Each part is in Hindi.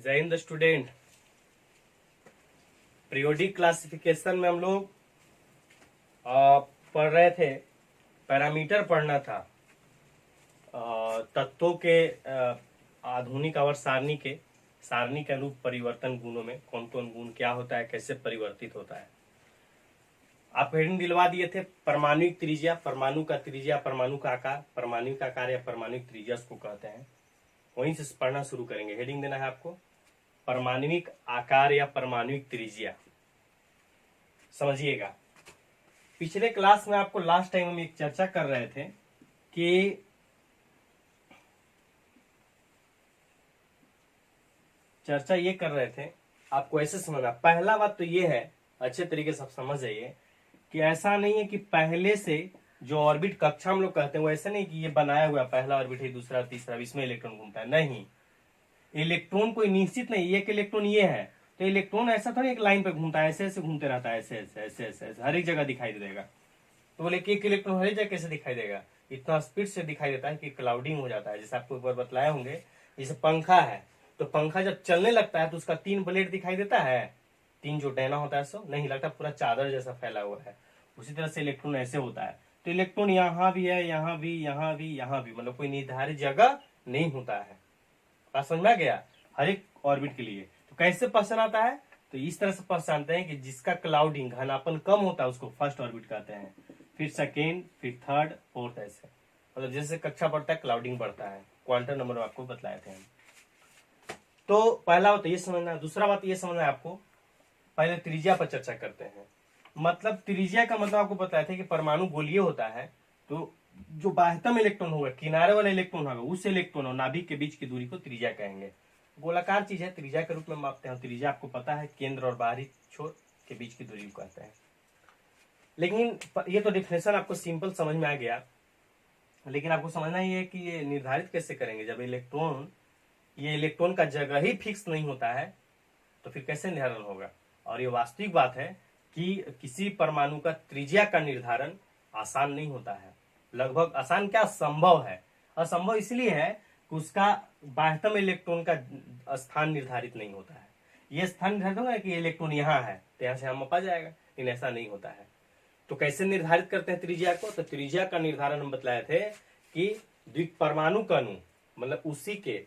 जय हिंद स्टूडेंट। पीरियोडिक क्लासिफिकेशन में हम लोग पढ़ रहे थे, पैरामीटर पढ़ना था तत्वों के आधुनिक आवर्त सारणी के अनुरूप परिवर्तन गुणों में कौन कौन गुण क्या होता है, कैसे परिवर्तित होता है। आप हेडिंग दिलवा दिए थे परमाणुक त्रिज्या, परमाणु का त्रिज्या, परमाणु का आकार, परमाणु का आकार या परमाणुक त्रिज्या उसको कहते हैं। वहीं से पढ़ना शुरू करेंगे। हेडिंग देना है आपको परमाणुक आकार या परमाणुक त्रिज्या। समझिएगा, पिछले क्लास में आपको लास्ट टाइम हम एक चर्चा कर रहे थे कि चर्चा ये कर रहे थे, आपको ऐसे समझना। पहला बात तो ये है, अच्छे तरीके से आप समझ जाइए कि ऐसा नहीं है कि पहले से जो ऑर्बिट कक्षा हम लोग कहते हैं वो ऐसा नहीं कि ये बनाया हुआ पहला ऑर्बिट है, दूसरा तीसरा, इसमें इलेक्ट्रॉन घूमता है। नहीं, इलेक्ट्रॉन कोई निश्चित नहीं, एक इलेक्ट्रॉन ये है तो इलेक्ट्रॉन ऐसा थोड़ा एक लाइन पे घूमता है, ऐसे ऐसे घूमते रहता है, ऐसे ऐसे ऐसे ऐसे ऐसे हर एक जगह दिखाई देगा। तो बोले कि एक इलेक्ट्रॉन हर एक जगह कैसे दिखाई देगा? इतना स्पीड से दिखाई देता है कि क्लाउडिंग हो जाता है। जैसे आपको एक बार बतलाए होंगे, जैसे पंखा है तो पंखा जब चलने लगता है तो उसका 3 ब्लेड दिखाई देता है, 3 जो डैना होता है सो नहीं लगता, पूरा चादर जैसा फैला हुआ है। उसी तरह से इलेक्ट्रॉन ऐसे होता है। तो इलेक्ट्रॉन यहाँ भी है, यहाँ भी, यहाँ भी, यहाँ भी, मतलब कोई निर्धारित जगह नहीं होता है। बात समझ में आ गया? हर एक ऑर्बिट के लिए। तो कैसे पहचान आता है? तो इस तरह से पहचानते हैं कि जिसका क्लाउडिंग घनापन कम होता है उसको फर्स्ट ऑर्बिट कहते हैं, फिर सेकेंड, फिर थर्ड, फोर्थ, ऐसे। मतलब जैसे कक्षा बढ़ता है क्लाउडिंग बढ़ता है। क्वांटम नंबर आपको बतलाए थे हम। तो पहला बात ये समझना। दूसरा बात ये समझना है आपको, पहले त्रिज्या पर चर्चा करते हैं। मतलब त्रिज्या का मतलब आपको बताया था कि परमाणु गोलीय होता है, तो जो बाह्यतम इलेक्ट्रॉन होगा, किनारे वाला इलेक्ट्रॉन होगा, उस इलेक्ट्रॉन और नाभिक के बीच की दूरी को त्रिज्या कहेंगे। गोलाकार चीज है, त्रिज्या के रूप में मापते हैं। त्रिज्या आपको पता है केंद्र और बाहरी छोर के बीच की दूरी को कहते हैं। लेकिन ये तो डिफिनेशन आपको सिंपल समझ में आ गया, लेकिन आपको समझना ही है कि ये निर्धारित कैसे करेंगे। जब ये इलेक्ट्रॉन का जगह ही फिक्स नहीं होता है तो फिर कैसे निर्धारण होगा। और ये वास्तविक बात है कि किसी परमाणु का त्रिज्या का निर्धारण आसान नहीं होता है। लगभग आसान क्या, संभव है। असंभव इसलिए है कि उसका बाह्यतम इलेक्ट्रॉन का स्थान निर्धारित नहीं होता है। ये स्थान निर्धारित होगा कि इलेक्ट्रॉन यहाँ है तो यहाँ से हम मपा जाएगा, लेकिन ऐसा नहीं होता है। तो कैसे निर्धारित करते हैं त्रिज्या को? तो त्रिज्या का निर्धारण हम बतलाए थे कि द्विपरमाणु का अणु, मतलब उसी के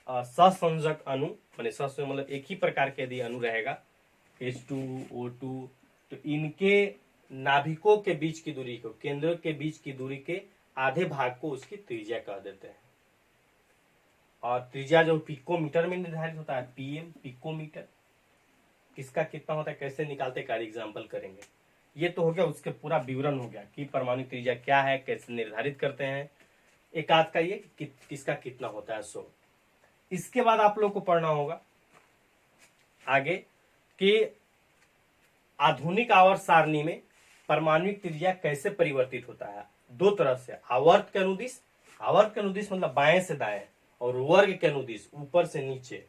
सहसंयोजक अणु, माने सहसंयोजक मतलब एक ही प्रकार के यदि अणु रहेगा H2O2, तो इनके नाभिकों के बीच की दूरी को, केंद्रों के बीच की दूरी के आधे भाग को उसकी त्रिज्या कह देते हैं। और त्रिज्या जो पिकोमीटर में निर्धारित होता है, पीएम पिकोमीटर, किसका कितना होता है, कैसे निकालते का एग्जाम्पल करेंगे। ये तो हो गया, उसके पूरा विवरण हो गया कि परमाणु त्रिज्या क्या है, कैसे निर्धारित करते हैं। एक आध का ये किसका कितना होता है सो। इसके बाद आप लोग को पढ़ना होगा आगे कि आधुनिक आवर्त सारणी में परमाणुक त्रिज्या कैसे परिवर्तित होता है। दो तरह से, आवर्त के अनुदिश, आवर्त के अनुदिश मतलब बाएं से दाएं, और वर्ग के अनुदिश ऊपर से नीचे।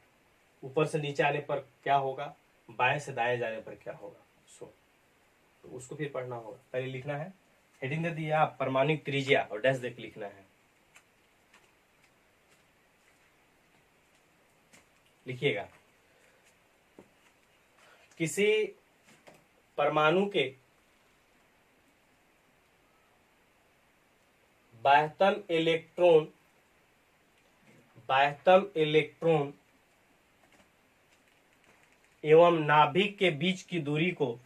ऊपर से नीचे आने पर क्या होगा, बाएं से दाएं जाने पर क्या होगा सो। तो उसको फिर पढ़ना होगा। पहले लिखना है, हेडिंग दे दिया आप परमाणुक त्रिज्या और डैश देख लिखना है। लिखिएगा, किसी परमाणु के बाह्यतम इलेक्ट्रॉन एवं नाभिक के बीच की दूरी को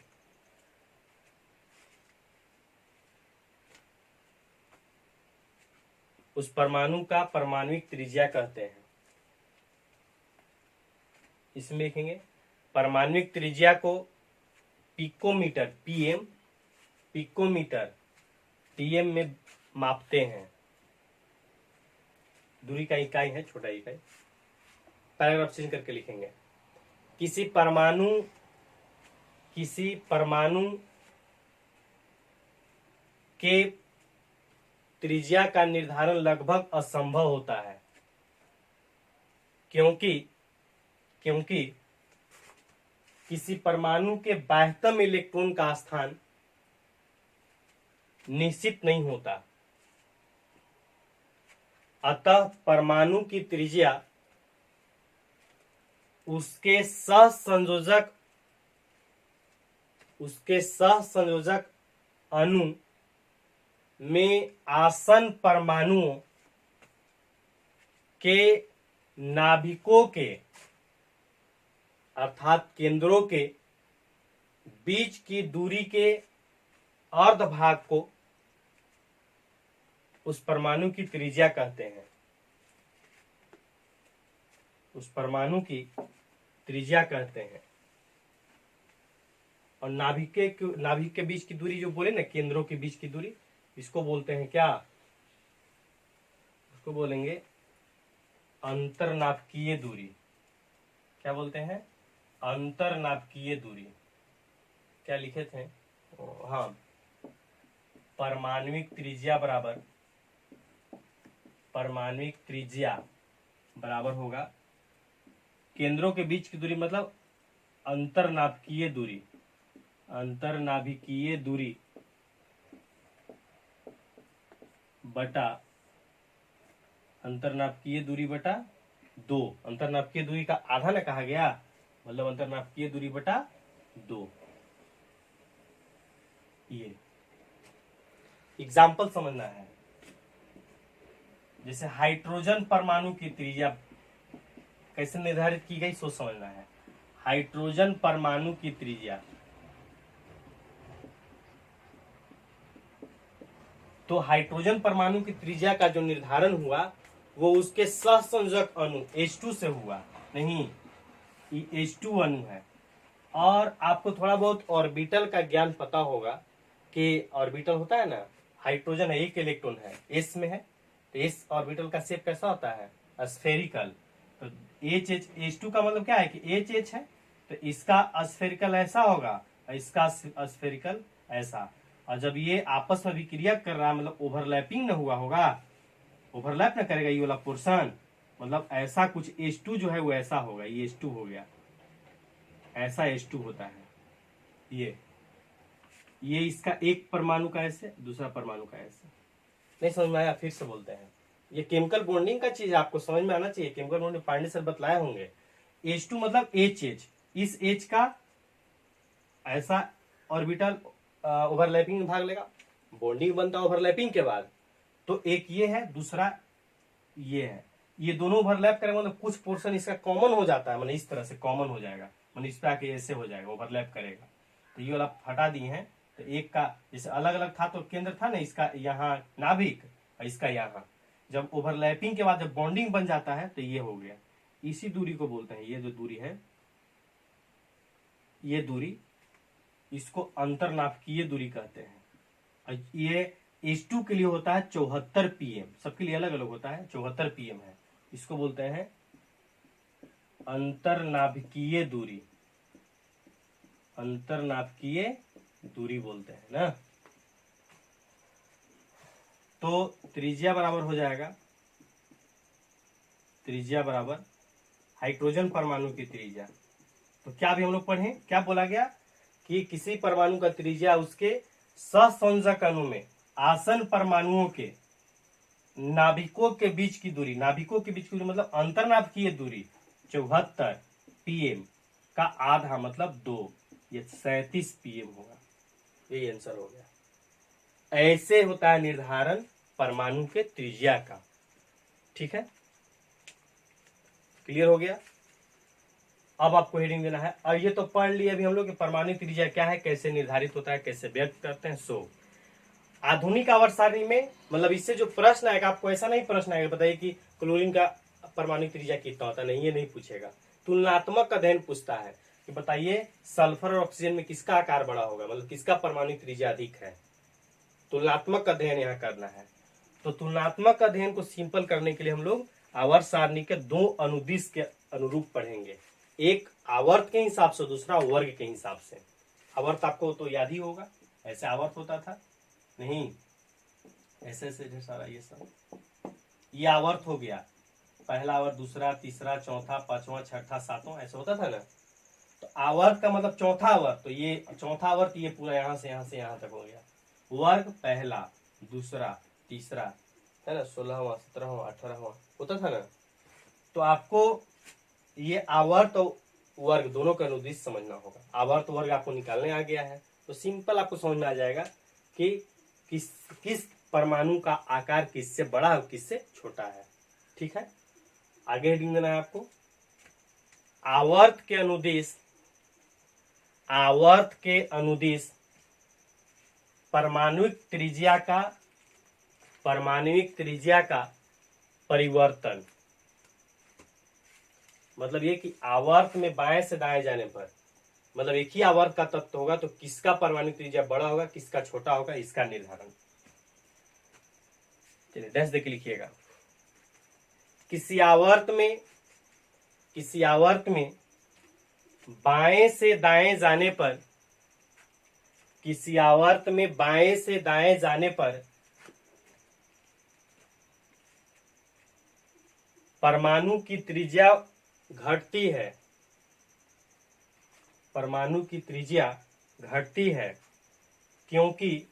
उस परमाणु का परमाणुक त्रिज्या कहते हैं। इसमें लिखेंगे परमाणुक त्रिज्या को पिकोमीटर, पीएम पिकोमीटर, टीएम में मापते हैं। दूरी का इकाई है छोटा इकाई। पैराग्राफ चेंज करके लिखेंगे, किसी परमाणु के त्रिज्या का निर्धारण लगभग असंभव होता है, क्योंकि किसी परमाणु के बाह्यतम इलेक्ट्रॉन का स्थान निश्चित नहीं होता। अतः परमाणु की त्रिज्या उसके सहसंयोजक अणु में आसन परमाणुओं के नाभिकों के अर्थात केंद्रों के बीच की दूरी के अर्ध भाग को उस परमाणु की त्रिज्या कहते हैं। उस परमाणु की त्रिज्या कहते हैं। और नाभिक के बीच की दूरी जो बोले ना, केंद्रों के बीच की दूरी, इसको बोलते हैं क्या? उसको बोलेंगे अंतरनाभिकीय दूरी। क्या बोलते हैं? अंतरनाभिकीय दूरी। क्या लिखे थे? हाँ, परमाणुविक त्रिज्या बराबर होगा केंद्रों के बीच की दूरी, मतलब अंतरनाभिकीय दूरी बटा अंतरनाभिकीय दूरी बटा 2। अंतरनाभिकीय दूरी का आधा ना कहा गया, मतलब अंतरनाभिकीय दूरी बटा 2। ये एग्जाम्पल समझना है। जैसे हाइड्रोजन परमाणु की त्रिज्या कैसे निर्धारित की गई, सोच समझना है। हाइड्रोजन परमाणु की त्रिज्या, तो हाइड्रोजन परमाणु की त्रिज्या का जो निर्धारण हुआ वो उसके सहसंयोजक अणु H2 से हुआ। नहीं, ये H2 अणु है। और आपको थोड़ा बहुत ऑर्बिटल का ज्ञान पता होगा कि ऑर्बिटल होता है ना, हाइड्रोजन है, एक इलेक्ट्रॉन है, एस में है, तो एस ऑर्बिटल का शेप कैसा होता है? स्फेरिकल। तो H2 का मतलब क्या है कि H है, तो इसका स्फेरिकल ऐसा होगा, इसका स्फेरिकल ऐसा। और जब ये आपस में विक्रिया कर रहा है, मतलब ओवरलैपिंग न हुआ होगा, ओवरलैप न करेगा ये वाला पोर्शन, मतलब ऐसा कुछ H2 जो है वो ऐसा होगा। ये H2 हो गया, ऐसा H2 होता है। ये इसका एक परमाणु का ऐसे, दूसरा परमाणु का ऐसे। नहीं समझ में आया? फिर से बोलते हैं। ये केमिकल बॉन्डिंग का चीज आपको समझ में आना चाहिए। केमिकल बॉन्डिंग पांडे सर बतलाए होंगे। H2 मतलब HH, इस H का ऐसा ऑर्बिटल ओवरलैपिंग में भाग लेगा, बॉन्डिंग बनता है ओवरलैपिंग के बाद। तो एक ये है, दूसरा ये है, ये दोनों ओवरलैप करेंगे, मतलब कुछ पोर्शन इसका कॉमन हो जाता है, मतलब इस तरह से कॉमन हो जाएगा, मतलब इस पे आके ऐसे हो जाएगा, ओवरलैप करेगा। तो ये वाला हटा दिए हैं। तो एक का जैसे अलग अलग था, तो केंद्र था ना इसका यहाँ नाभिक, और इसका यहाँ, जब ओवरलैपिंग के बाद जब बॉन्डिंग बन जाता है तो ये हो गया। इसी दूरी को बोलते हैं, ये जो दूरी है, ये दूरी, इसको अंतरनाभिकीय दूरी कहते हैं। और ये H2 के लिए होता है 74 pm, सबके लिए अलग अलग होता है, 74 pm है। इसको बोलते हैं अंतरनाभिकीय दूरी। अंतरनाभिकीय दूरी बोलते हैं ना। तो त्रिज्या बराबर हो जाएगा, त्रिज्या बराबर हाइड्रोजन परमाणु की त्रिज्या। तो क्या भी हम लोग पढ़े, क्या बोला गया कि किसी परमाणु का त्रिज्या उसके सहसंयोजक अणु में आसन परमाणुओं के नाभिकों के बीच की दूरी, नाभिकों के बीच की दूरी मतलब अंतरनाभिकीय दूरी 74 pm का आधा मतलब 2, ये 37 pm होगा। यही आंसर हो गया। ऐसे होता है निर्धारण परमाणु के त्रिज्या का। ठीक है, क्लियर हो गया? अब आपको हेडिंग देना है। और ये तो पढ़ लिए अभी हम लोग कि परमाणु त्रिज्या क्या है, कैसे निर्धारित होता है, कैसे व्यक्त करते हैं। सो आधुनिक आवर्त सारणी में, मतलब इससे जो प्रश्न आएगा, आपको ऐसा नहीं प्रश्न आएगा बताइए कि क्लोरीन का परमाणु त्रिज्या कितना होता है, नहीं, ये नहीं पूछेगा। तुलनात्मक अध्ययन पूछता है कि बताइए सल्फर और ऑक्सीजन में किसका आकार बड़ा होगा, मतलब किसका परमाणु त्रिज्या अधिक है। तुलनात्मक अध्ययन यहाँ करना है। तो तुलनात्मक अध्ययन को सिंपल करने के लिए हम लोग आवर्त सारणी के 2 अनुदिश के अनुरूप पढ़ेंगे, एक आवर्त के हिसाब से, दूसरा वर्ग के हिसाब से। आवर्त आपको तो याद ही होगा, ऐसे आवर्त होता था, नहीं ऐसे ऐसे ढेर सारा ये सब, ये आवर्त हो गया, पहला आवर्त, दूसरा, तीसरा, चौथा, पांचवा, छठा, सातवां, ऐसा होता था ना। तो आवर्त का मतलब चौथा आवर्त, तो ये चौथा आवर्त, ये पूरा यहाँ से यहाँ तक हो गया। वर्ग पहला, दूसरा, तीसरा, है ना, 16वां, 17वां, 18वां होता था ना। तो आपको ये आवर्त और वर्ग दोनों का अनुदिश समझना होगा। आवर्त वर्ग आपको निकालने आ गया है तो सिंपल आपको समझ में आ जाएगा कि किस परमाणु का आकार किससे बड़ा है और किससे छोटा है। ठीक है, आगे हेडिंग देना है आपको, आवर्त के अनुदिश परमाणुविक त्रिज्या का परिवर्तन। मतलब ये कि आवर्त में बाएं से दाएं जाने पर, मतलब एक ही आवर्त का तत्व होगा तो किसका परमाणु त्रिज्या बड़ा होगा किसका छोटा होगा, इसका निर्धारण। चलिए डैश देके लिखिएगा। किसी आवर्त में बाएं से दाएं जाने पर, किसी आवर्त में बाएं से दाएं जाने पर परमाणु की त्रिज्या घटती है, परमाणु की त्रिज्या घटती है क्योंकि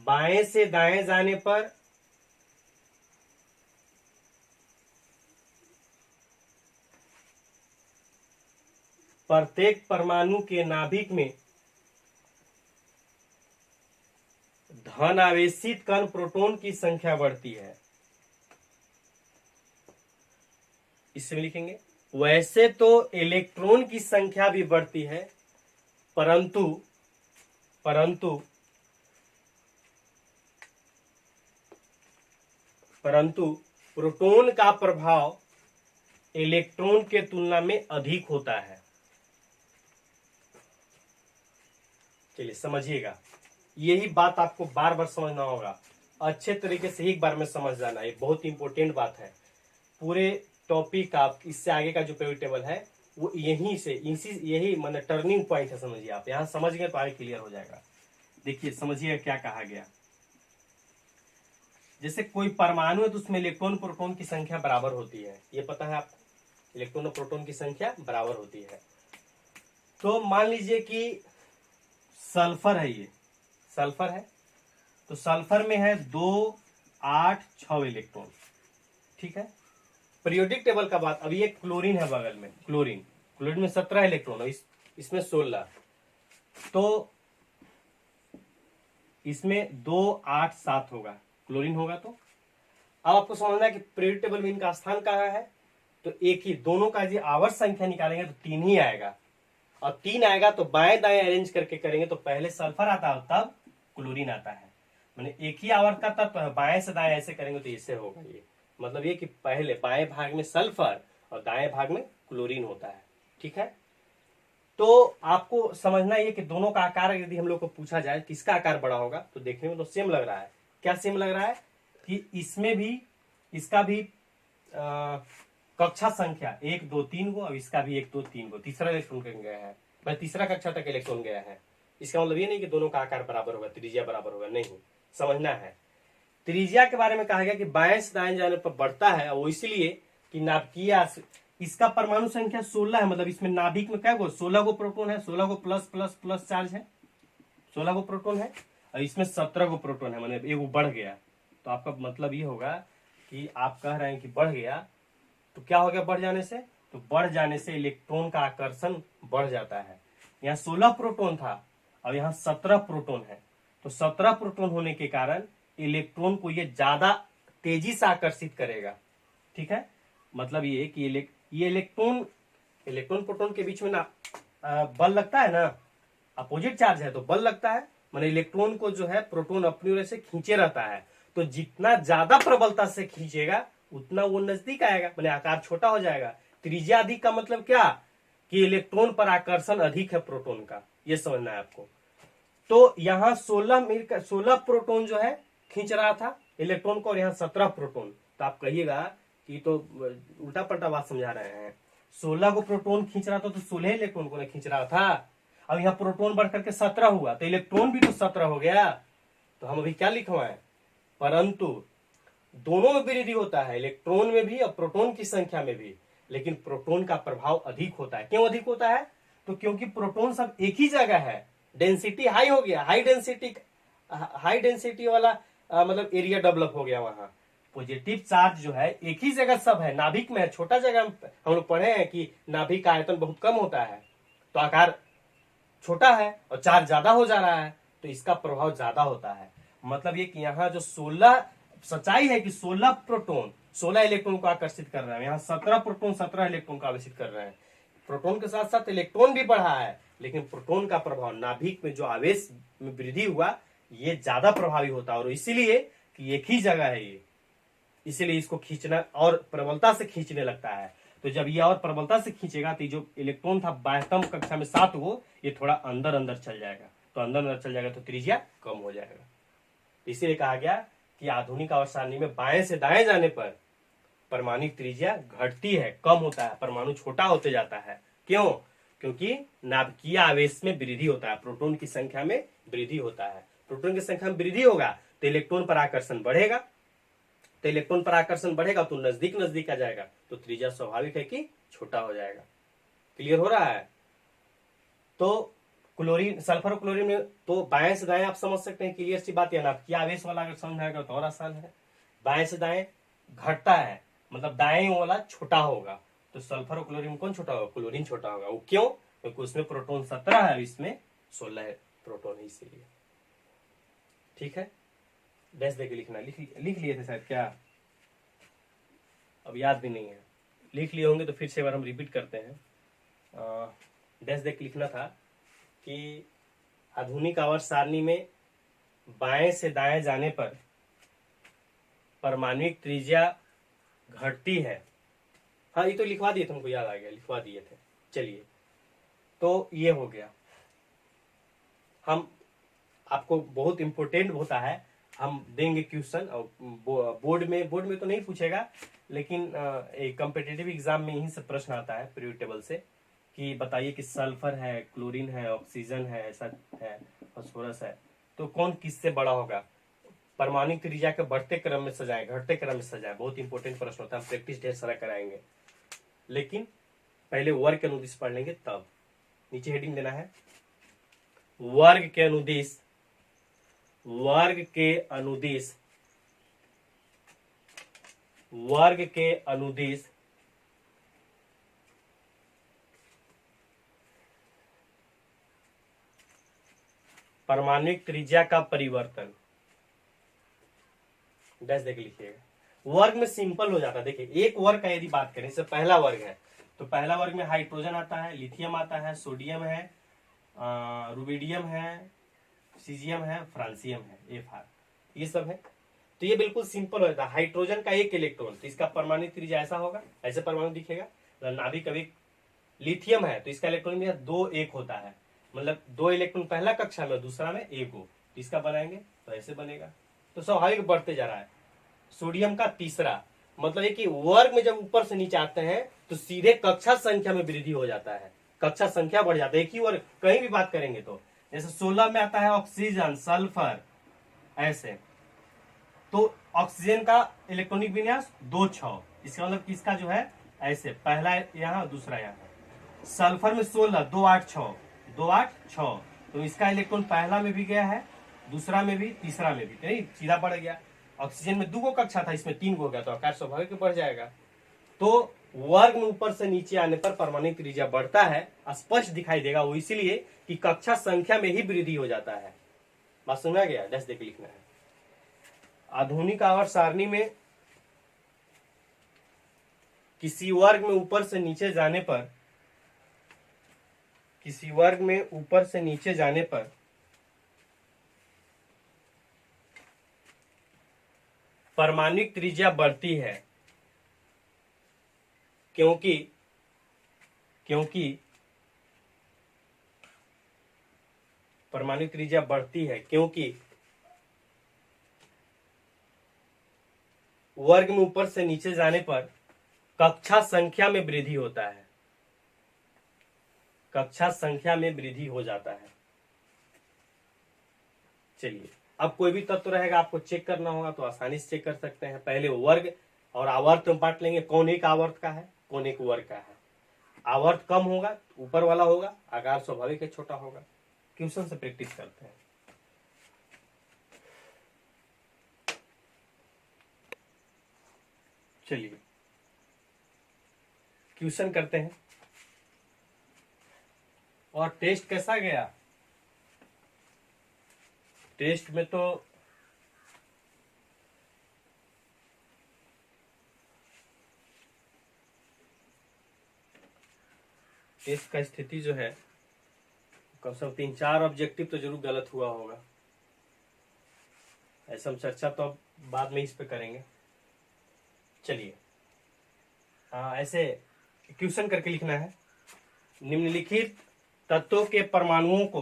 बाएं से दाएं जाने पर प्रत्येक परमाणु के नाभिक में धन आवेशित कण प्रोटॉन की संख्या बढ़ती है। इसमें लिखेंगे वैसे तो इलेक्ट्रॉन की संख्या भी बढ़ती है परंतु प्रोटॉन का प्रभाव इलेक्ट्रॉन के तुलना में अधिक होता है। चलिए समझिएगा, यही बात आपको बार बार समझना होगा, अच्छे तरीके से एक बार में समझ जाना, ये बहुत इंपॉर्टेंट बात है। पूरे टॉपिक का इससे आगे का जो पीरियड टेबल है वो यही मतलब टर्निंग पॉइंट है, समझिए आप यहाँ समझ गए तो आगे क्लियर हो जाएगा। देखिए समझिए क्या कहा गया, जैसे कोई परमाणु है तो उसमें इलेक्ट्रॉन प्रोटॉन की संख्या बराबर होती है, ये पता है आपको, इलेक्ट्रॉन और प्रोटॉन की संख्या बराबर होती है। तो मान लीजिए कि सल्फर है, ये सल्फर है तो सल्फर में है 2, 8, 6 इलेक्ट्रॉन। ठीक है, पीरियोडिक टेबल का बात, अभी एक क्लोरीन है बगल में, क्लोरीन में 17 इलेक्ट्रॉन है, इसमें 16, तो इसमें 2, 8, 7 होगा, क्लोरीन होगा। तो अब आपको समझना है कि पीरियोडिक टेबल में इनका स्थान कहाँ है, तो एक ही, दोनों का यदि आवर्त संख्या निकालेंगे तो 3 ही आएगा, और 3 आएगा तो बाएं दाएं अरेंज करके करेंगे तो पहले सल्फर आता है तब क्लोरीन आता है, मैंने एक ही आवर्त का तत्व है, बाएं से दाएं ऐसे करेंगे तो इससे होगा। ये मतलब ये कि पहले बाएं भाग में सल्फर और दाएं भाग में क्लोरीन होता है। ठीक है, तो आपको समझना ये कि दोनों का आकार यदि हम लोग को पूछा जाए किसका आकार बड़ा होगा तो देखने में तो सेम लग रहा है। क्या सेम लग रहा है कि इसमें भी इसका भी कक्षा संख्या 1, 2, 3 गो, और इसका भी 1, 2, 3 गो, तीसरा इलेक्ट्रॉन गया है, भाई तीसरा कक्षा तक इलेक्ट्रॉन गया है। इसका मतलब ये नहीं कि दोनों का आकार बराबर होगा, त्रिज्या बराबर होगा, नहीं, समझना है। त्रिज्या के बारे में कहा गया कि बाएं से दाएं जाने पर बढ़ता है, वो इसलिए कि नाभिकीय, इसका परमाणु संख्या 16 है, मतलब इसमें नाभिक में क्या 16 गो प्रोटॉन है, 16 गो प्लस प्लस प्लस चार्ज है, 16 गो प्रोटॉन है, और इसमें 17 गो प्रोटॉन है, मतलब एक बढ़ गया। तो आपका मतलब ये होगा कि आप कह रहे हैं कि बढ़ गया, तो क्या हो गया बढ़ जाने से, तो बढ़ जाने से इलेक्ट्रॉन का आकर्षण बढ़ जाता है। यहाँ 16 प्रोटॉन था और यहाँ 17 प्रोटॉन है, तो 17 प्रोटॉन होने के कारण इलेक्ट्रॉन को ये ज्यादा तेजी से आकर्षित करेगा। ठीक है, मतलब ये कि ये इलेक्ट्रॉन प्रोटॉन के बीच में ना बल लगता है ना, अपोजिट चार्ज है तो बल लगता है, माने इलेक्ट्रॉन को जो है प्रोटॉन अपनी ओर से खींचे रहता है, तो जितना ज्यादा प्रबलता से खींचेगा उतना वो नजदीक आएगा, माने आकार छोटा हो जाएगा। त्रिज्या अधिक का मतलब क्या कि इलेक्ट्रॉन पर आकर्षण अधिक है प्रोटॉन का, ये समझना है आपको। तो यहाँ 16 प्रोटॉन जो है खींच रहा था इलेक्ट्रॉन को, और यहाँ 17 प्रोटॉन, तो आप कहिएगा कि तो उल्टा पलटा बात समझा रहे हैं। 16 को प्रोटॉन खींच रहा था तो 16 इलेक्ट्रॉन को खींच रहा था, अब यहाँ प्रोटॉन बढ़ करके 17 हुआ तो इलेक्ट्रॉन भी तो 17 हो गया। तो हम अभी क्या लिखवाएं, परंतु दोनों में वृद्धि होता है, इलेक्ट्रॉन में भी और प्रोटॉन की संख्या में भी, लेकिन प्रोटॉन का प्रभाव अधिक होता है। क्यों अधिक होता है, तो क्योंकि प्रोटॉन सब एक ही जगह है, डेंसिटी हाई हो गया, हाई डेंसिटी वाला मतलब एरिया डेवलप हो गया वहां, पॉजिटिव चार्ज जो है एक ही जगह सब है, नाभिक में है, छोटा जगह हम लोग पढ़े हैं कि नाभिक का आयतन बहुत कम होता है, तो आकार छोटा है और चार्ज ज्यादा हो जा रहा है, तो इसका प्रभाव ज्यादा होता है। मतलब ये कि यहाँ जो 16 सच्चाई है कि 16 प्रोटॉन 16 इलेक्ट्रॉन को आकर्षित कर रहे हैं, यहाँ 17 प्रोटॉन 17 इलेक्ट्रॉन को आकर्षित कर रहे हैं। प्रोटॉन के साथ साथ इलेक्ट्रॉन भी बढ़ा है, लेकिन प्रोटॉन का प्रभाव नाभिक में जो आवेश में वृद्धि हुआ ये ज्यादा प्रभावी होता है, और इसीलिए कि एक ही जगह है ये, इसीलिए इसको खींचना और प्रबलता से खींचने लगता है। तो जब ये और प्रबलता से खींचेगा तो जो इलेक्ट्रॉन था बाह्यतम कक्षा में 7 वो ये थोड़ा अंदर अंदर चल जाएगा, तो अंदर अंदर चल जाएगा तो त्रिज्या कम हो जाएगा। इसीलिए कहा गया कि आधुनिक आवर्त सारणी में बाएं से दाएं जाने पर परमाणु त्रिज्या घटती है, कम होता है, परमाणु छोटा होते जाता है। क्यों? क्योंकि नाभिकीय आवेश में वृद्धि होता है, प्रोटॉन की संख्या में वृद्धि होता है। प्रोटॉन की संख्या में वृद्धि होगा तो इलेक्ट्रॉन पर आकर्षण बढ़ेगा, तो इलेक्ट्रॉन पर आकर्षण बढ़ेगा तो नजदीक नजदीक आ जाएगा, तो त्रिज्या स्वाभाविक है कि छोटा हो जाएगा। क्लियर हो रहा है? तो क्लोरीन, सल्फर और क्लोरीन में तो बाएं से दाएं आप समझ सकते हैं, क्लियर सी बात है ना। कि आवेश वाला अगर समझ आएगा तो और आसान है। बाएं से दाएं घटता है, मतलब दाएं वाला छोटा होगा, तो सल्फर और क्लोरीन कौन छोटा होगा? क्लोरीन छोटा होगा। वो क्यों? क्योंकि उसमें प्रोटॉन 17 है, इसमें 16 है प्रोटॉन, इसीलिए। ठीक है, डैश देके लिखना। लिख लिए थे शायद, क्या अब याद भी नहीं है। लिख लिए होंगे तो फिर से एक बार हम रिपीट करते हैं। डैश देके लिखना था कि आधुनिक आवर्त सारणी में बाएं से दाएं जाने पर परमाणुक त्रिज्या घटती है। हाँ, ये तो लिखवा दिए थे, हमको याद आ गया, लिखवा दिए थे। चलिए, तो ये हो गया। हम आपको बहुत इंपॉर्टेंट होता है, हम देंगे क्वेश्चन, और बोर्ड में तो नहीं पूछेगा, लेकिन एक कॉम्पिटिटिव एग्जाम में यही सब प्रश्न आता है पीरियोडिक टेबल से, कि बताइए कि सल्फर है, क्लोरीन है, ऑक्सीजन है, ऐसा है, फास्फोरस है, तो कौन किससे बड़ा होगा? परमाणु त्रिज्या के बढ़ते क्रम में सजाएं, घटते क्रम में सजाएं। बहुत इंपॉर्टेंट प्रश्न होता है, हम प्रैक्टिस ढेर सारा कराएंगे, लेकिन पहले वर्ग के अनुदिश पढ़ लेंगे तब। नीचे हेडिंग देना है, वर्ग के अनुदिश, वर्ग के अनुदिश, वर्ग के अनुदिश परमाणुक त्रिज्या का परिवर्तन। डैश देख लिखिएगा। वर्ग में सिंपल हो जाता है। देखिए, एक वर्ग का यदि बात करें, जैसे पहला वर्ग है, तो पहला वर्ग में हाइड्रोजन आता है, लिथियम आता है, सोडियम है, रुबिडियम है, सीजियम है, फ्रांसियम है, एफआर, ये सब है। तो ये बिल्कुल सिंपल हो जाता है। हाइड्रोजन का एक इलेक्ट्रॉन, तो इसका परमाणु त्रिज्या ऐसा होगा, ऐसे परमाणु दिखेगा। नाभिक कभी लिथियम है तो इसका इलेक्ट्रॉन भी 2 1 होता है, मतलब 2 इलेक्ट्रॉन पहला कक्षा में, दूसरा में 1 हो, तो इसका बनाएंगे तो ऐसे बनेगा। तो स्वाभाविक बढ़ते जा रहा है। सोडियम का तीसरा, मतलब ये कि वर्ग में जब ऊपर से नीचे आते हैं तो सीधे कक्षा संख्या में वृद्धि हो जाता है, कक्षा संख्या बढ़ जाता है। एक ही वर्ग कहीं भी बात करेंगे तो, जैसे 16 में आता है ऑक्सीजन, सल्फर, ऐसे, तो ऑक्सीजन का इलेक्ट्रॉनिक विन्यास 2 6, इसका मतलब किसका जो है ऐसे, पहला यहाँ दूसरा यहाँ। सल्फर में 16 2 8 6 2 8 6, तो इसका इलेक्ट्रॉन पहला में भी गया है, दूसरा में भी, तीसरा में भी, नहीं सीधा बढ़ गया। ऑक्सीजन में 2 गो कक्षा था, इसमें 3 गो हो गया, तो आकार स्वाभाविक बढ़ जाएगा। तो वर्ग में ऊपर से नीचे आने पर परमाणु त्रिज्या बढ़ता है, स्पष्ट दिखाई देगा। वो इसीलिए कि कक्षा संख्या में ही वृद्धि हो जाता है। बात सुना गया? डैश देके लिखना है। आधुनिक आवर्त सारणी में किसी वर्ग में ऊपर से नीचे जाने पर, किसी वर्ग में ऊपर से नीचे जाने पर परमाणु त्रिज्या बढ़ती है, क्योंकि परमाणु त्रिज्या बढ़ती है क्योंकि वर्ग में ऊपर से नीचे जाने पर कक्षा संख्या में वृद्धि होता है, कक्षा संख्या में वृद्धि हो जाता है। चलिए, अब कोई भी तत्व रहेगा आपको चेक करना होगा तो आसानी से चेक कर सकते हैं। पहले वर्ग और आवर्त में बांट लेंगे, कौन एक आवर्त का है, कौन एक वर्ग का है। आवर्त कम होगा ऊपर वाला होगा, आकार स्वाभाविक है छोटा होगा। क्वेश्चन से प्रैक्टिस करते हैं। चलिए क्वेश्चन करते हैं। और टेस्ट कैसा गया? टेस्ट में तो टेस्ट का स्थिति जो है कम से कम 3-4 ऑब्जेक्टिव तो जरूर गलत हुआ होगा। ऐसा हम चर्चा तो अब बाद में इस पे करेंगे। चलिए हाँ, ऐसे क्वेश्चन करके लिखना है। निम्नलिखित तत्वों के परमाणुओं को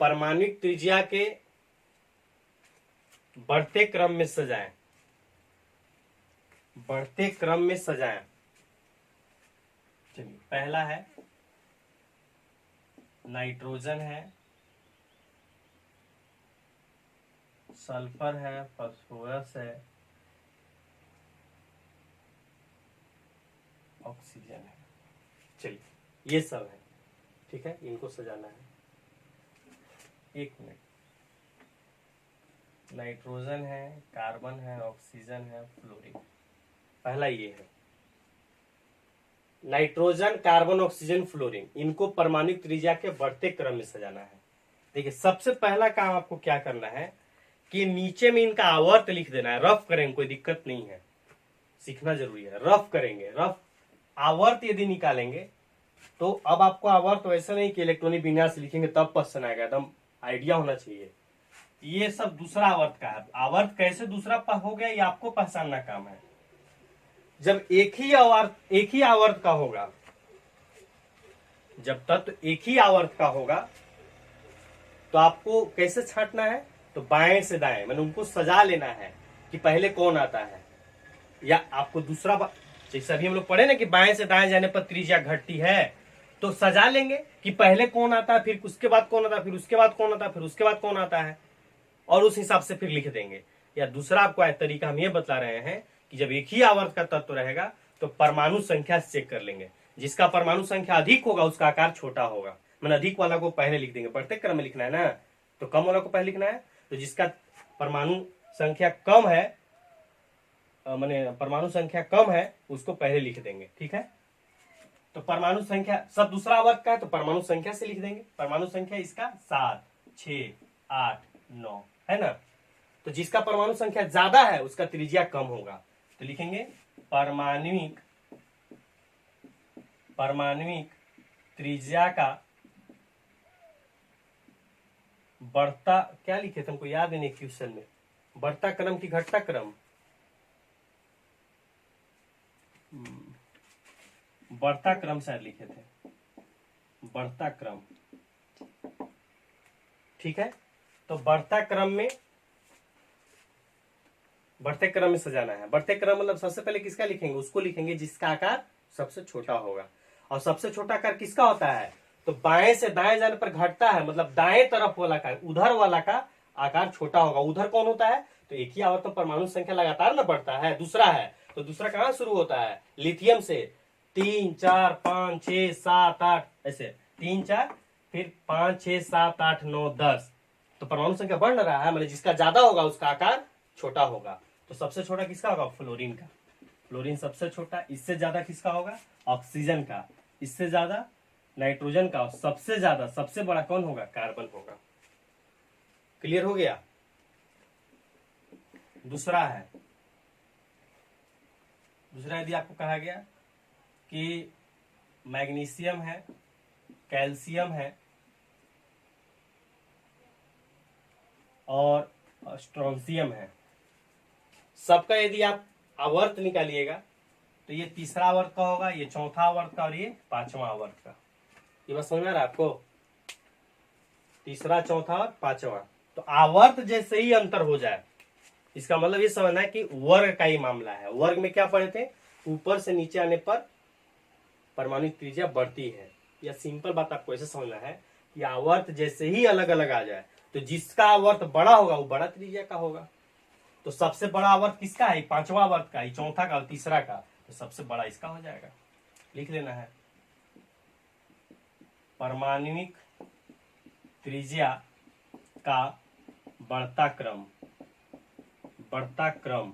परमाणुक त्रिज्या के बढ़ते क्रम में सजाएं। बढ़ते क्रम में सजाएं। चलिए पहला है नाइट्रोजन है, सल्फर है, फास्फोरस है, ऑक्सीजन है। चलिए ये सब है, ठीक है, इनको सजाना है। एक मिनट, नाइट्रोजन है, कार्बन है, ऑक्सीजन है, फ्लोरीन। पहला ये है नाइट्रोजन, कार्बन, ऑक्सीजन, फ्लोरीन, इनको परमाणु त्रिज्या के बढ़ते क्रम में सजाना है। देखिए सबसे पहला काम आपको क्या करना है कि नीचे में इनका आवर्त लिख देना है। रफ करेंगे, कोई दिक्कत नहीं है, सीखना जरूरी है। रफ करेंगे, रफ आवर्त यदि निकालेंगे तो अब आपको आवर्त वैसा नहीं कि इलेक्ट्रॉनिक विन्यास लिखेंगे तब क्वेश्चन आएगा, एकदम आइडिया होना चाहिए। ये सब दूसरा आवर्त का है। आवर्त कैसे दूसरा हो गया ये आपको पहचानना काम है। जब एक ही आवर्त का होगा, जब तत्व एक ही आवर्त का होगा तो आपको कैसे छांटना है, तो बाएं से दाएं, मैंने उनको सजा लेना है कि पहले कौन आता है। या आपको दूसरा जैसे अभी हम लोग पढ़े ना कि बाएं से दाएं जाने पर त्रिज्या घटती है, तो सजा लेंगे कि पहले कौन आता है, फिर उसके बाद कौन आता है, फिर उसके बाद कौन आता है, फिर उसके बाद कौन आता है, और उस हिसाब से फिर लिख देंगे। या दूसरा आपको तरीका हम ये बता रहे हैं कि जब एक ही आवर्त का तत्व रहेगा तो परमाणु संख्या चेक कर लेंगे। जिसका परमाणु संख्या अधिक होगा उसका आकार छोटा होगा। मैंने अधिक वाला को पहले लिख देंगे, बढ़ते क्रम में लिखना है ना, तो कम वाला को पहले लिखना है। तो जिसका परमाणु संख्या कम है, माने परमाणु संख्या कम है, उसको पहले लिख देंगे, ठीक है। तो परमाणु संख्या सब दूसरा आवर्त का है तो परमाणु संख्या से लिख देंगे। परमाणु संख्या इसका 7, 6, 8, 9 है ना। तो जिसका परमाणु संख्या ज्यादा है उसका त्रिज्या कम होगा, तो लिखेंगे परमाणुक त्रिज्या का बढ़ता, क्या लिखे थे हमको याद नहीं क्वेश्चन में, बढ़ता क्रम की घटता क्रम, बढ़ता क्रम शायद लिखे थे, बढ़ता क्रम, ठीक है। तो बढ़ते क्रम में सजाना है। बढ़ते क्रम मतलब सबसे पहले किसका लिखेंगे, उसको लिखेंगे जिसका आकार सबसे छोटा होगा। और सबसे छोटा आकार किसका होता है, तो बाएं से दाएं जाने पर घटता है, मतलब दाएं तरफ वाला का, उधर वाला का आकार छोटा होगा। उधर कौन होता है, तो एक ही आवर्त में परमाणु संख्या लगातार ना बढ़ता है। दूसरा है तो दूसरा कहां शुरू होता है, लिथियम से। 3, 4, 5, 6, 7, 8 ऐसे 3, 4 फिर 5, 6, 7, 8, 9, 10। तो परमाणु संख्या बढ़ रहा है, मतलब जिसका ज्यादा होगा उसका आकार छोटा होगा। तो सबसे छोटा किसका होगा, फ्लोरीन का। फ्लोरीन सबसे छोटा। इससे ज्यादा किसका होगा, ऑक्सीजन का। इससे ज्यादा नाइट्रोजन का। सबसे ज्यादा सबसे बड़ा कौन होगा, कार्बन होगा। क्लियर हो गया। दूसरा यदि आपको कहा गया कि मैग्नीशियम है, कैल्शियम है और स्ट्रोंशियम है, सबका यदि आप आवर्त निकालिएगा तो ये तीसरा आवर्त का होगा, ये चौथा आवर्त का और ये पांचवा आवर्त का। ये बात समझ में आ रहा है आपको, तीसरा, चौथा और पांचवा। तो आवर्त जैसे ही अंतर हो जाए, इसका मतलब ये समझना है कि वर्ग का ही मामला है। वर्ग में क्या पढ़े थे, ऊपर से नीचे आने पर परमाणु त्रिज्या बढ़ती है। या सिंपल बात आपको ऐसे समझना है कि आवर्त जैसे ही अलग अलग आ जाए तो जिसका आवर्त बड़ा होगा वो बड़ा त्रिज्या का होगा। तो सबसे बड़ा आवर्त किसका है, पांचवा आवर्त का, चौथा का और तीसरा का, तो सबसे बड़ा इसका हो जाएगा। लिख लेना है, परमाणुक त्रिज्या का बढ़ता क्रम बढ़ता क्रम,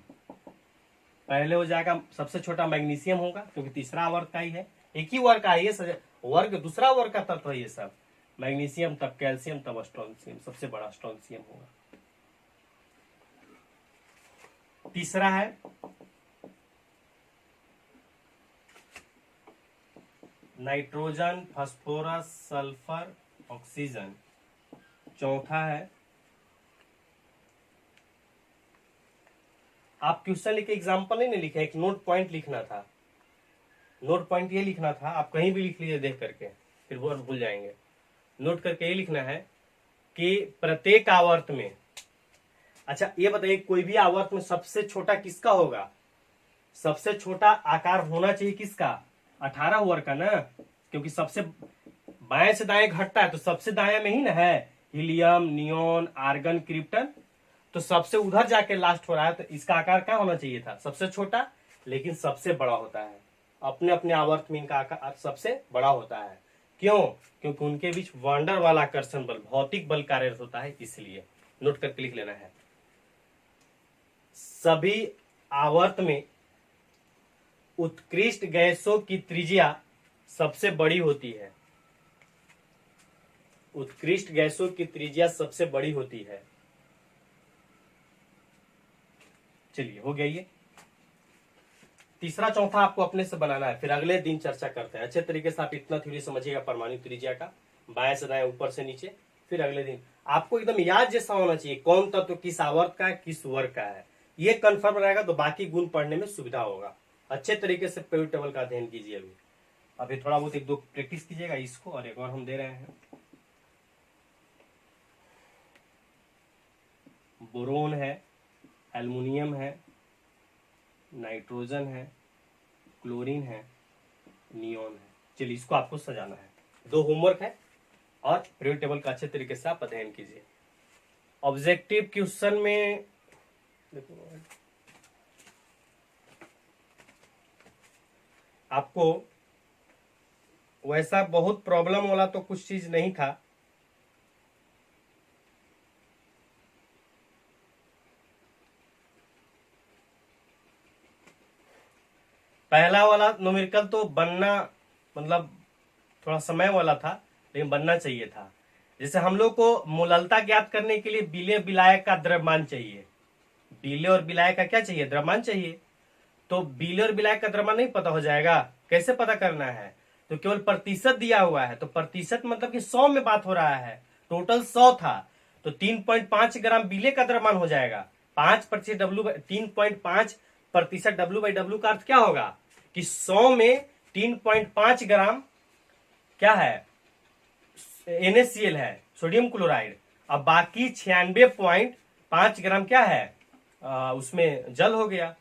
पहले हो जाएगा सबसे छोटा मैग्नीशियम होगा क्योंकि तीसरा वर्ग का ही है, एक ही वर्ग का है ये, वर्ग दूसरा वर्ग का तत्व है ये सब, मैग्नीशियम तब कैल्शियम तब स्ट्रोंशियम, सबसे बड़ा स्ट्रोंशियम होगा। तीसरा है नाइट्रोजन, फास्फोरस, सल्फर, ऑक्सीजन। चौथा है, आप क्वेश्चन लिखे एग्जाम्पल नहीं लिखे, एक नोट पॉइंट लिखना था, नोट पॉइंट ये लिखना था, आप कहीं भी लिख लीजिए देख करके, फिर वो भूल जाएंगे। नोट करके ये लिखना है कि प्रत्येक आवर्त में, अच्छा ये बताइए कोई भी आवर्त में सबसे छोटा किसका होगा, सबसे छोटा आकार होना चाहिए किसका, 18 वर्ग का ना, क्योंकि सबसे बाएं से दाएं घटता है तो सबसे दाएं में ही ना है हीलियम, नियोन, आर्गन, क्रिप्टन, तो सबसे उधर जाके लास्ट हो रहा है, तो इसका आकार क्या होना चाहिए था, सबसे छोटा, लेकिन सबसे बड़ा होता है, अपने अपने आवर्त में इनका आकार सबसे बड़ा होता है। क्यों? क्योंकि उनके बीच वांडर वाला आकर्षण बल, भौतिक बल कार्यरत होता है, इसलिए नोट करके लिख लेना है। सभी आवर्त में उत्कृष्ट गैसों की त्रिज्या सबसे बड़ी होती है, उत्कृष्ट गैसों की त्रिज्या सबसे बड़ी होती है। चलिए हो गया ये। तीसरा चौथा आपको अपने से बनाना है, फिर अगले दिन चर्चा करते हैं। अच्छे तरीके से आप इतना थ्योरी समझिएगा परमाणु त्रिज्या का, बाएं से दाएं ऊपर से नीचे, फिर अगले दिन आपको एकदम याद जैसा होना चाहिए कौन तत्व किस आवर्त का है, किस वर्ग का है, ये कंफर्म रहेगा तो बाकी गुण पढ़ने में सुविधा होगा। अच्छे तरीके से पीरियड टेबल का अध्ययन कीजिए। अभी थोड़ा बहुत एक दो प्रैक्टिस कीजिएगा इसको, और एक और हम दे रहे हैं। बोरोन है, एल्युमिनियम है, नाइट्रोजन है, क्लोरीन है, नियोन है। चलिए इसको आपको सजाना है, 2 होमवर्क है, और पीरियड टेबल का अच्छे तरीके से आप अध्ययन कीजिए। ऑब्जेक्टिव क्वेश्चन में आपको वैसा बहुत प्रॉब्लम वाला तो कुछ चीज नहीं था, पहला वाला न्यूमेरिकल तो बनना मतलब थोड़ा समय वाला था, लेकिन बनना चाहिए था। जैसे हम लोग को मूललता ज्ञात करने के लिए विलेय विलायक का द्रव्यमान चाहिए, विलेय और विलायक का क्या चाहिए, द्रव्यमान चाहिए। तो विलेय और विलायक का द्रव्यमान नहीं पता हो जाएगा, कैसे पता करना है, तो केवल प्रतिशत दिया हुआ है, तो प्रतिशत मतलब कि 100 में बात हो रहा है, टोटल 100 था, तो 3.5 ग्राम विलेय का द्रव्यमान हो जाएगा। 5% डब्ल्यू, 3.5% W/W का अर्थ क्या होगा कि 100 में 3.5 ग्राम क्या है, NaCl है, सोडियम क्लोराइड, अब बाकी 96.5 ग्राम क्या है, उसमें जल हो गया।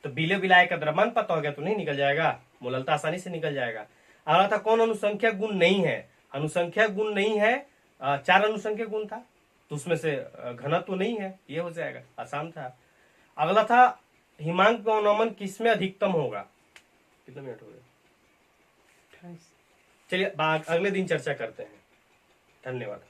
तो विलेय विलाय का द्रव्यमान पता हो गया तो नहीं निकल जाएगा, मूललता आसानी से निकल जाएगा। अगला था कौन अनुसंख्यक गुण नहीं है, अनुसंख्यक गुण नहीं है, 4 अनुसंख्यक गुण था, तो उसमें से घनत्व तो नहीं है, ये हो जाएगा, आसान था। अगला था हिमांक का अनुमान किसमें अधिकतम होगा, कितने मिनट हो गए, चलिए अगले दिन चर्चा करते हैं। धन्यवाद।